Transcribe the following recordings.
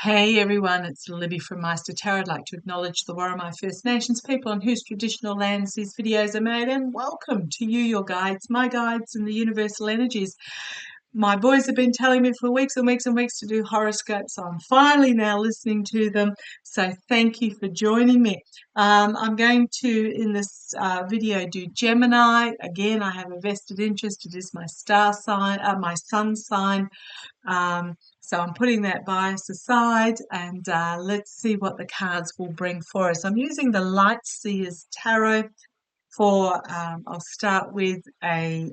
Hey everyone, it's Libby from maighstirtarot. I'd like to acknowledge the Worimi First Nations people on whose traditional lands these videos are made, and welcome to you, your guides, my guides, and the universal energies. My boys have been telling me for weeks and weeks and weeks to do horoscopes, so I'm finally now listening to them. So thank you for joining me. I'm going to, in this video, do Gemini. Again, I have a vested interest. It is my star sign, my sun sign. So I'm putting that bias aside, and let's see what the cards will bring for us. I'm using the Lightseers Tarot for, I'll start with a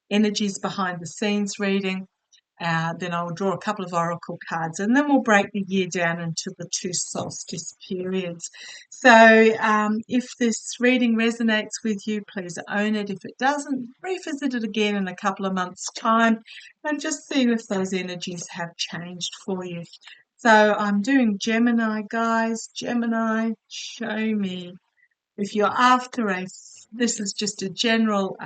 energies behind the scenes reading. Then I'll draw a couple of oracle cards, and then we'll break the year down into the two solstice periods. So if this reading resonates with you, please own it. If it doesn't, revisit it again in a couple of months' time and just see if those energies have changed for you. So I'm doing Gemini, guys. Gemini, show me. If you're after this is just a general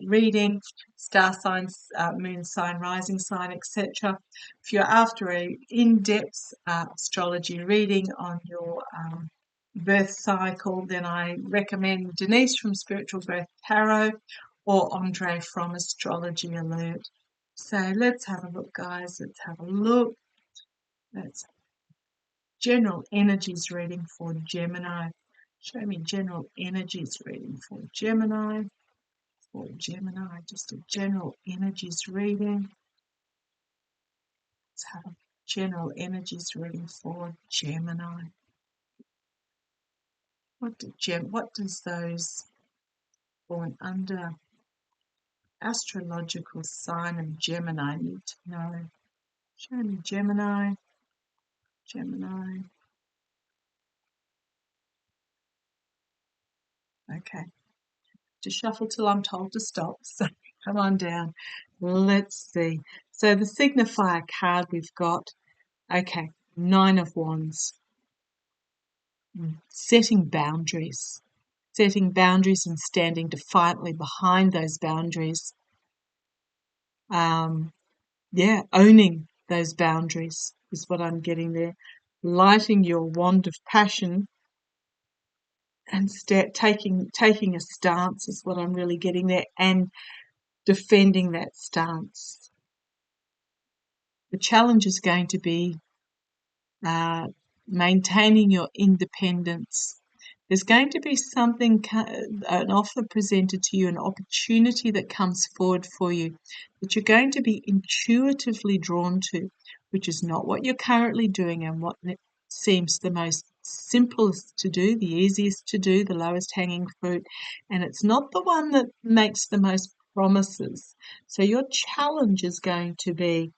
reading, star signs, moon sign, rising sign, etc. If you're after a in-depth astrology reading on your birth cycle, then I recommend Denise from Spiritual Growth Tarot or Andre from Astrology Alert. So let's have a look, guys. Let's have a look. That's general energies reading for Gemini. Show me general energies reading for Gemini. For Gemini, just a general energies reading. Let's have a general energies reading for Gemini. What does those born under astrological sign of Gemini need to know? Show me Gemini. Gemini. Okay. To shuffle till I'm told to stop. So come on down. Let's see. So the signifier card we've got, okay, 9 of Wands. Setting boundaries. Setting boundaries and standing defiantly behind those boundaries. Owning those boundaries is what I'm getting there. Lighting your wand of passion and taking a stance is what I'm really getting there, and defending that stance. The challenge is going to be maintaining your independence. There's going to be an offer presented to you, an opportunity that comes forward for you that you're going to be intuitively drawn to, which is not what you're currently doing and what seems the most simplest to do, the easiest to do, the lowest hanging fruit, and it's not the one that makes the most promises. So your challenge is going to be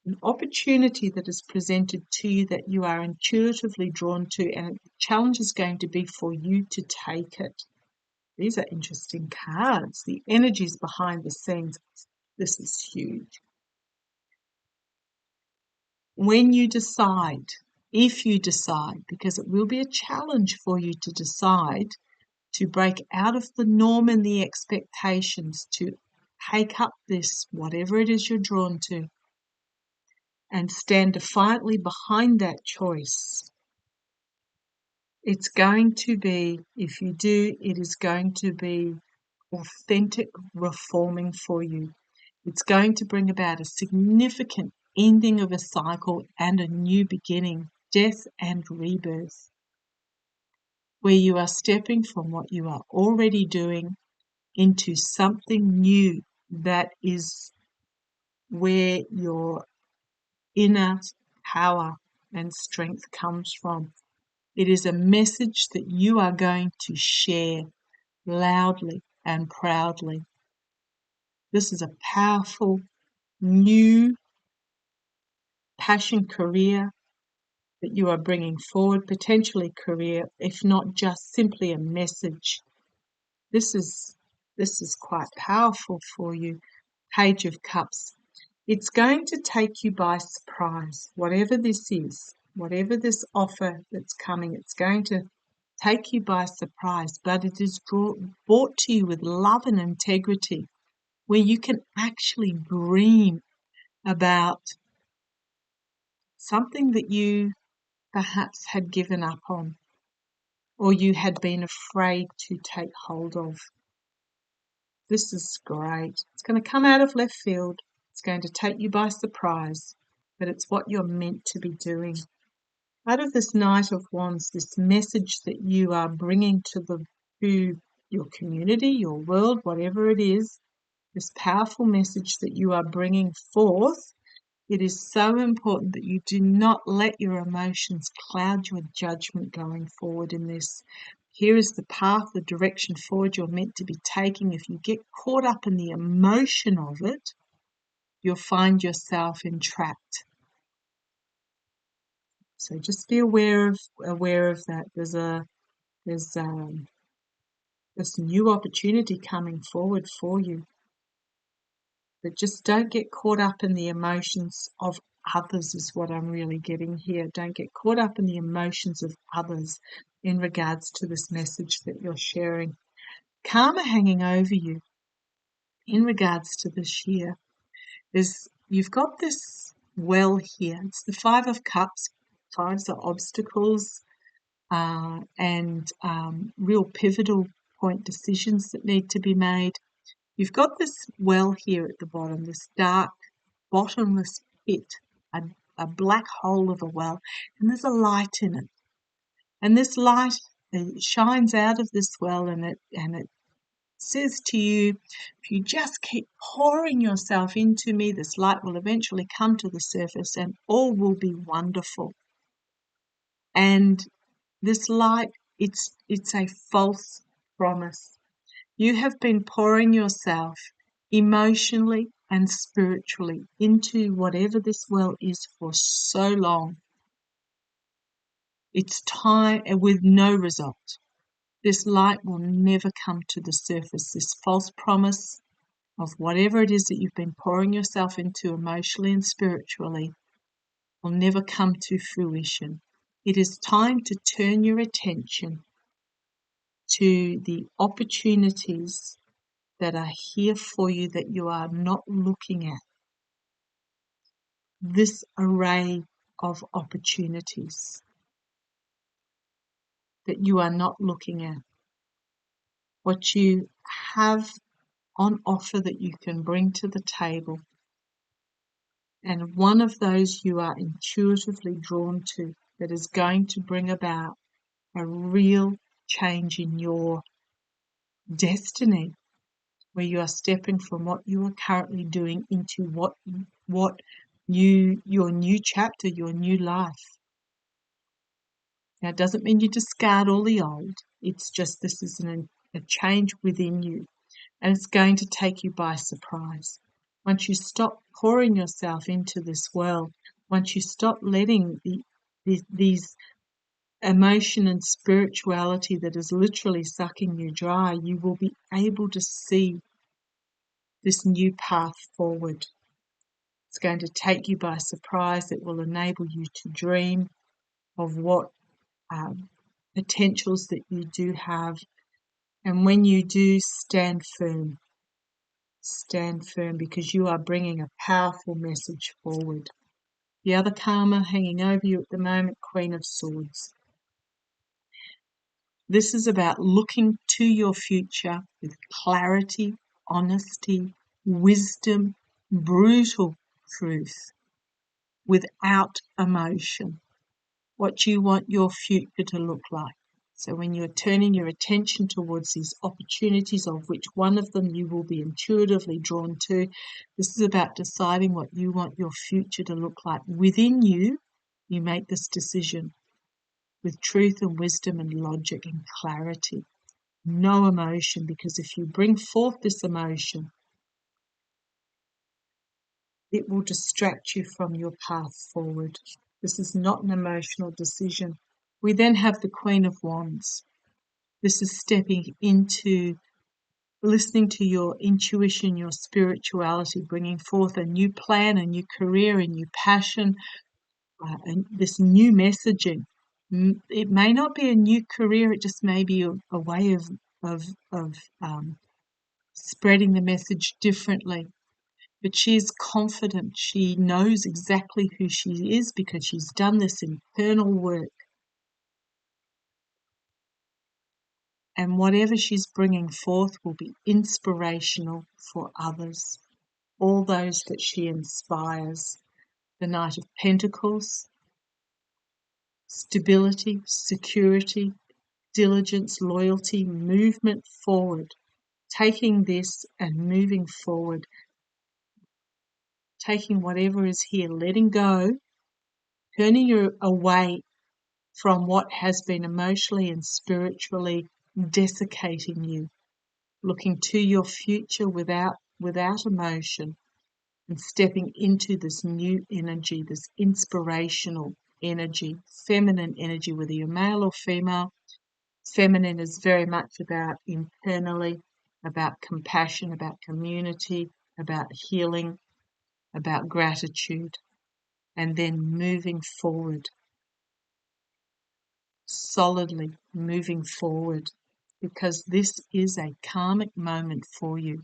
an opportunity that is presented to you that you are intuitively drawn to, and the challenge is going to be for you to take it. These are interesting cards. The energies behind the scenes. This is huge. When you decide, if you decide, because it will be a challenge for you to decide to break out of the norm and the expectations, to take up this, whatever it is you're drawn to, and stand defiantly behind that choice. It's going to be, if you do, it is going to be authentic reforming for you. It's going to bring about a significant ending of a cycle and a new beginning, death and rebirth, where you are stepping from what you are already doing into something new that is where your inner power and strength comes from. It is a message that you are going to share loudly and proudly. This is a powerful, new passion career that you are bringing forward, potentially career, if not just simply a message. This is quite powerful for you. Page of Cups. It's going to take you by surprise, whatever this is, whatever this offer that's coming, it's going to take you by surprise, but it is brought to you with love and integrity, where you can actually dream about something that you perhaps had given up on or you had been afraid to take hold of. This is great. It's going to come out of left field. It's going to take you by surprise, but it's what you're meant to be doing. Out of this Knight of Wands, this message that you are bringing to your community, your world, whatever it is, this powerful message that you are bringing forth, it is so important that you do not let your emotions cloud your judgment going forward in this. Here is the path, the direction forward you're meant to be taking. If you get caught up in the emotion of it, you'll find yourself entrapped. So just be aware of that. There's this new opportunity coming forward for you. But just don't get caught up in the emotions of others is what I'm really getting here. Don't get caught up in the emotions of others in regards to this message that you're sharing. Karma hanging over you in regards to this year is you've got this well here. It's the Five of Cups. Fives are obstacles and real pivotal point decisions that need to be made. You've got this well here at the bottom, this dark, bottomless pit, a black hole of a well, and there's a light in it. And this light shines out of this well, and it says to you, if you just keep pouring yourself into me, this light will eventually come to the surface and all will be wonderful. And this light, it's a false promise. You have been pouring yourself emotionally and spiritually into whatever this well is for so long. It's time with no result. This light will never come to the surface. This false promise of whatever it is that you've been pouring yourself into emotionally and spiritually will never come to fruition. It is time to turn your attention to the opportunities that are here for you that you are not looking at. This array of opportunities that you are not looking at. What you have on offer that you can bring to the table. And one of those you are intuitively drawn to that is going to bring about a real change in your destiny, where you are stepping from what you are currently doing into your new chapter, your new life. Now, it doesn't mean you discard all the old. It's just this is a change within you, and it's going to take you by surprise. Once you stop pouring yourself into this well, once you stop letting these emotion and spirituality that is literally sucking you dry, you will be able to see this new path forward. It's going to take you by surprise. It will enable you to dream of what potentials that you do have. And when you do, stand firm. Stand firm, because you are bringing a powerful message forward. The other karma hanging over you at the moment, Queen of Swords. This is about looking to your future with clarity, honesty, wisdom, brutal truth, without emotion. What you want your future to look like. So when you're turning your attention towards these opportunities, of which one of them you will be intuitively drawn to, this is about deciding what you want your future to look like. Within you, you make this decision with truth and wisdom and logic and clarity. No emotion, because if you bring forth this emotion, it will distract you from your path forward. This is not an emotional decision. We then have the Queen of Wands. This is stepping into listening to your intuition, your spirituality, bringing forth a new plan, a new career, a new passion, and this new messaging. It may not be a new career, it just may be a way of spreading the message differently. But she is confident. She knows exactly who she is because she's done this internal work. And whatever she's bringing forth will be inspirational for others, all those that she inspires. The Knight of Pentacles, stability, security, diligence, loyalty, movement forward, taking this and moving forward, taking whatever is here, letting go, turning you away from what has been emotionally and spiritually desiccating you, looking to your future without emotion, and stepping into this new energy, this inspirational energy, feminine energy, whether you're male or female. Feminine is very much about internally, about compassion, about community, about healing, about gratitude, and then moving forward, solidly moving forward, because this is a karmic moment for you.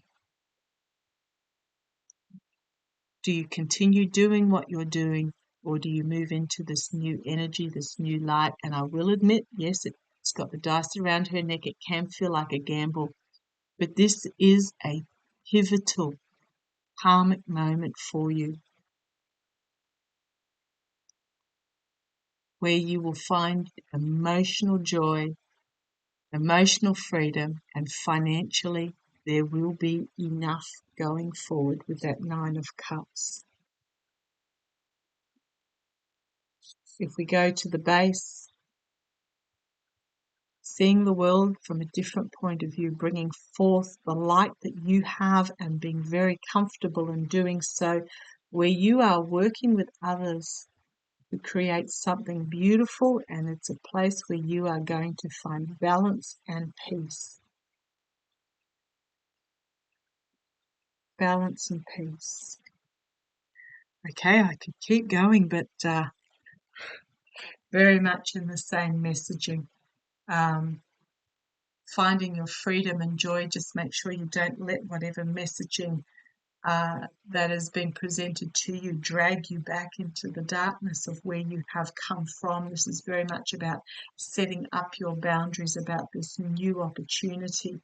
Do you continue doing what you're doing, or do you move into this new energy, this new light? And I will admit, yes, it's got the dice around her neck. It can feel like a gamble, but this is a pivotal karmic moment for you, where you will find emotional joy, emotional freedom, and financially there will be enough going forward with that Nine of Cups. If we go to the base, seeing the world from a different point of view, bringing forth the light that you have and being very comfortable in doing so, where you are working with others to create something beautiful, and it's a place where you are going to find balance and peace. Balance and peace. Okay, I could keep going, but very much in the same messaging. Finding your freedom and joy, just make sure you don't let whatever messaging that has been presented to you drag you back into the darkness of where you have come from. This is very much about setting up your boundaries, about this new opportunity.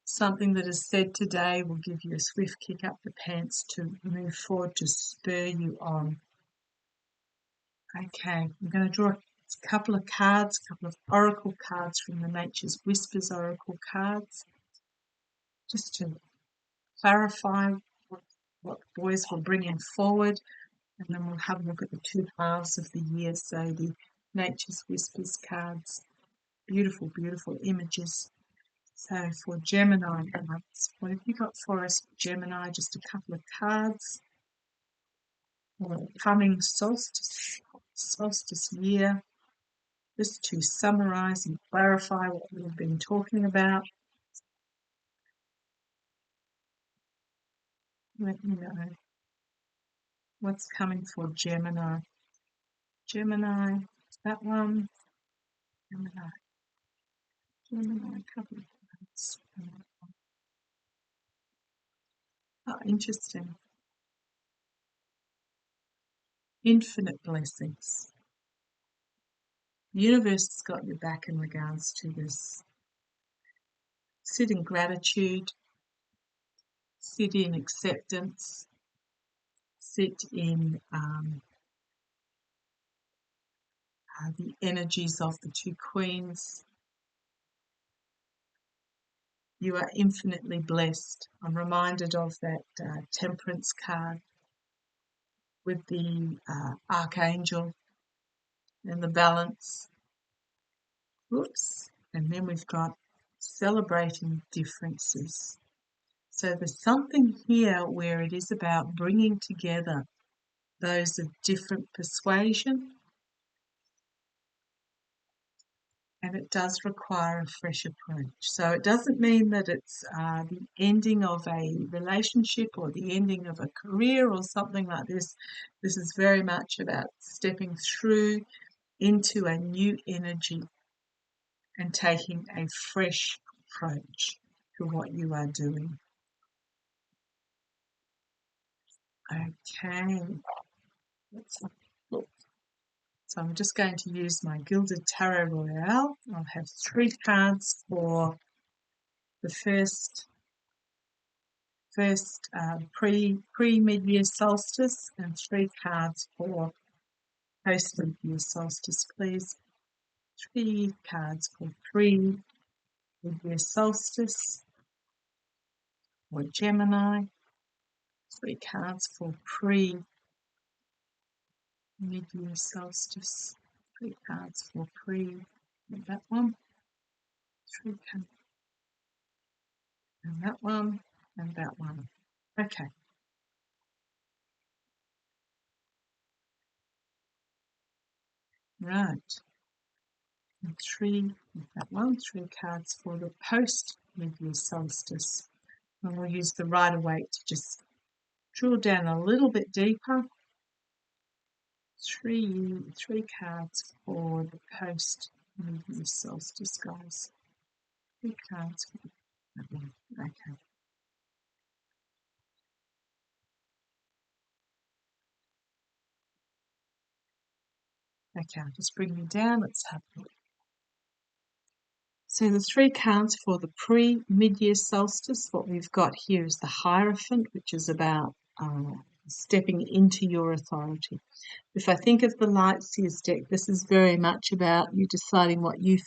Something that is said today will give you a swift kick up the pants to move forward, to spur you on. Okay, I'm going to draw a couple of cards, a couple of oracle cards from the Nature's Whispers oracle cards, just to clarify what the boys will bring in forward, and then we'll have a look at the two halves of the year. So the Nature's Whispers cards, beautiful, beautiful images. So for Gemini, what have you got for us, Gemini? Just a couple of cards. Coming solstice year, just to summarize and clarify what we've been talking about. Let me know what's coming for Gemini. Gemini, that one. Gemini, a couple of cards. Oh, interesting. Infinite blessings. The universe has got your back in regards to this. Sit in gratitude, sit in acceptance, sit in the energies of the two queens. You are infinitely blessed. I'm reminded of that temperance card with the archangel and the balance. Whoops. And then we've got celebrating differences. So there's something here where it is about bringing together those of different persuasion, and it does require a fresh approach. So it doesn't mean that it's the ending of a relationship or the ending of a career or something like this. This is very much about stepping through into a new energy and taking a fresh approach to what you are doing. Okay, let's have a look. So I'm just going to use my Gilded Tarot Royale. I'll have 3 cards for the first pre-mid-year solstice and 3 cards for post-mid-year solstice, please. 3 cards for pre-mid-year solstice or Gemini. 3 cards for pre-mid-year solstice. 3 cards for that one. 3 cards. And that one. And that one. Okay. Right. And 3, that one. 3 cards for the post-mid-year solstice. And we'll use the Rider-Waite to just drill down a little bit deeper. 3 cards for the post-mid-year solstice, guys. 3 cards for that one. Okay. Okay, I'll just bring you down. Let's have a look. So the 3 cards for the pre-mid-year solstice, what we've got here is the Hierophant, which is about stepping into your authority. If I think of the Lightseers deck, this is very much about you deciding what you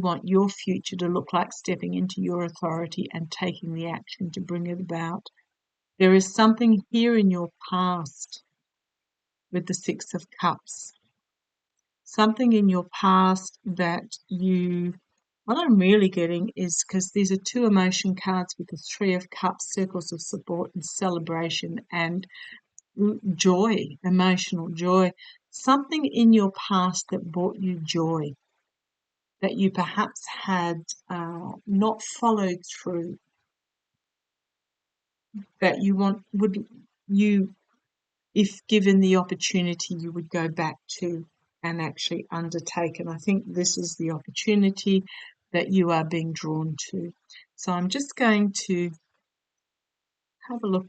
want your future to look like, stepping into your authority and taking the action to bring it about. There is something here in your past with the 6 of Cups. Something in your past that what I'm really getting is, because these are 2 emotion cards with the 3 of Cups, circles of support and celebration and joy, emotional joy. Something in your past that brought you joy, that you perhaps had not followed through, that if given the opportunity, you would go back to and actually undertake. And I think this is the opportunity that you are being drawn to. So I'm just going to have a look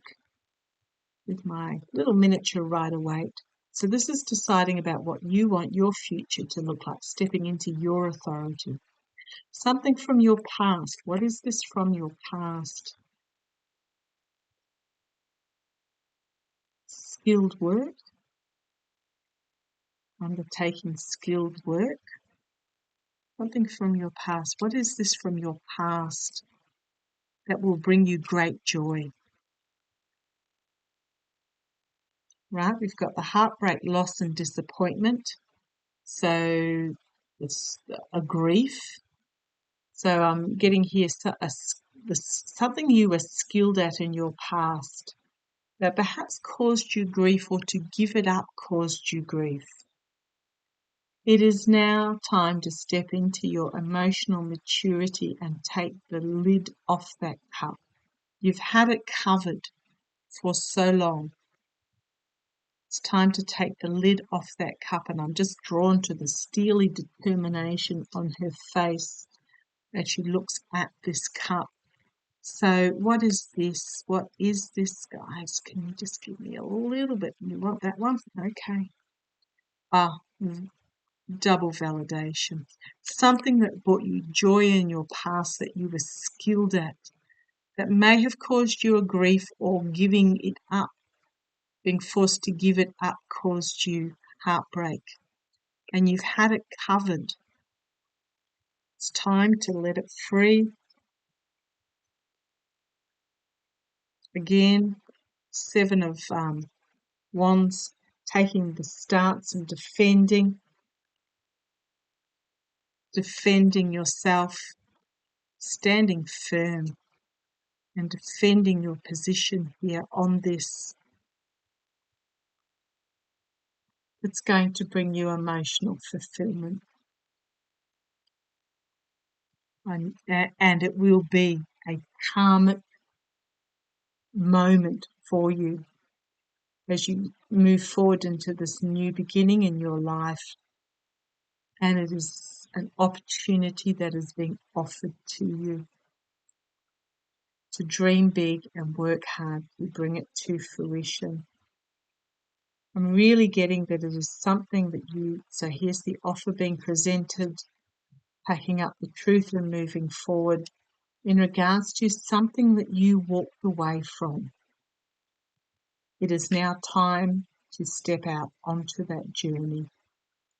with my little miniature Rider-Waite. So this is deciding about what you want your future to look like, stepping into your authority. Something from your past. What is this from your past? Skilled work. Undertaking skilled work. Something from your past. What is this from your past that will bring you great joy? Right, we've got the heartbreak, loss and disappointment. So it's a grief. So I'm getting here something you were skilled at in your past that perhaps caused you grief, or to give it up caused you grief. It is now time to step into your emotional maturity and take the lid off that cup. You've had it covered for so long. It's time to take the lid off that cup, and I'm just drawn to the steely determination on her face as she looks at this cup. So what is this? What is this, guys? Can you just give me a little bit? You want that one? Okay. Double validation. Something that brought you joy in your past that you were skilled at, that may have caused you a grief, or giving it up, being forced to give it up caused you heartbreak. And you've had it covered. It's time to let it free. Again, 7 of Wands, taking the stance and defending yourself, standing firm and defending your position here on this. It's going to bring you emotional fulfillment. And it will be a calm moment for you as you move forward into this new beginning in your life. And it is an opportunity that is being offered to you to dream big and work hard to bring it to fruition. I'm really getting that it is something that so here's the offer being presented, packing up the truth and moving forward in regards to something that you walked away from. It is now time to step out onto that journey.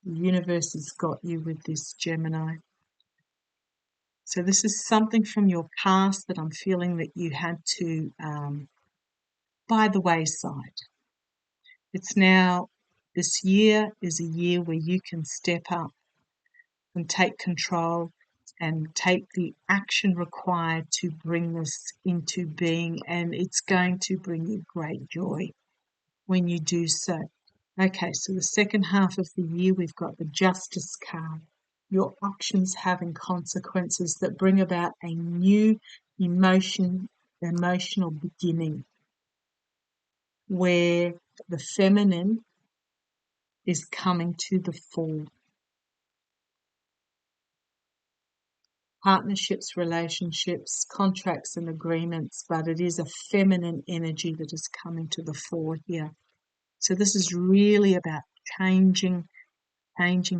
The universe has got you with this, Gemini. So this is something from your past that I'm feeling that you had to by the wayside. It's now, this year is a year where you can step up and take control and take the action required to bring this into being, and it's going to bring you great joy when you do so. Okay, so the second half of the year, we've got the Justice card. Your actions having consequences that bring about a new emotional beginning, where the feminine is coming to the fore. Partnerships, relationships, contracts and agreements, but it is a feminine energy that is coming to the fore here. So this is really about changing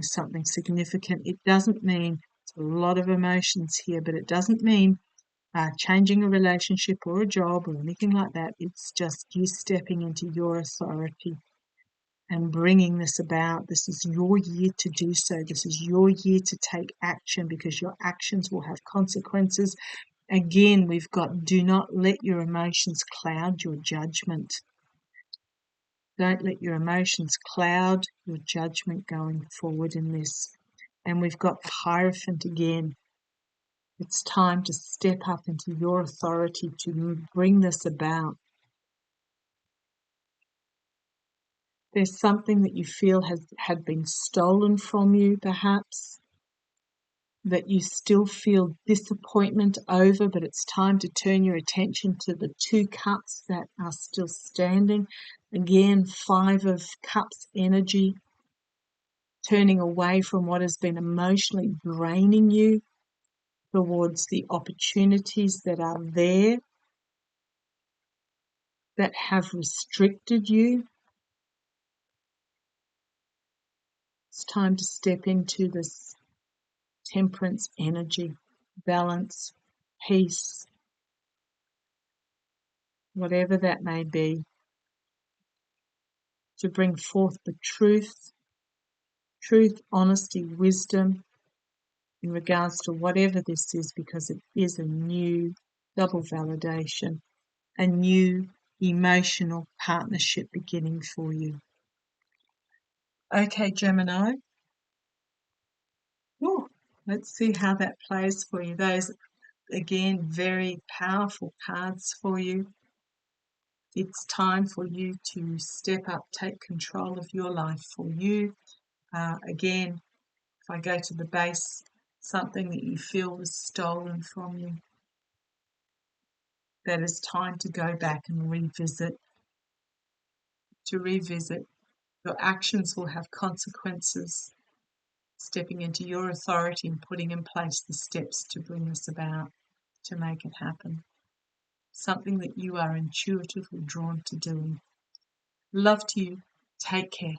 something significant. It doesn't mean, it's a lot of emotions here, but it doesn't mean changing a relationship or a job or anything like that. It's just you stepping into your authority and bringing this about. This is your year to do so. This is your year to take action, because your actions will have consequences. Again, we've got, do not let your emotions cloud your judgment. Don't let your emotions cloud your judgment going forward in this. And we've got the Hierophant again. It's time to step up into your authority to bring this about. There's something that you feel had been stolen from you, perhaps, that you still feel disappointment over, but it's time to turn your attention to the 2 cups that are still standing. Again, 5 of Cups energy, turning away from what has been emotionally draining you towards the opportunities that are there that have restricted you. It's time to step into this Temperance energy, balance, peace, whatever that may be, to bring forth the truth, honesty, wisdom in regards to whatever this is, because it is a new double validation, a new emotional partnership beginning for you. Okay, Gemini. Ooh, let's see how that plays for you. Those, again, very powerful cards for you. It's time for you to step up, take control of your life for you. Again, if I go to the base, something that you feel was stolen from you, that is time to go back and revisit. Your actions will have consequences. Stepping into your authority and putting in place the steps to bring this about, to make it happen. Something that you are intuitively drawn to doing. Love to you. Take care.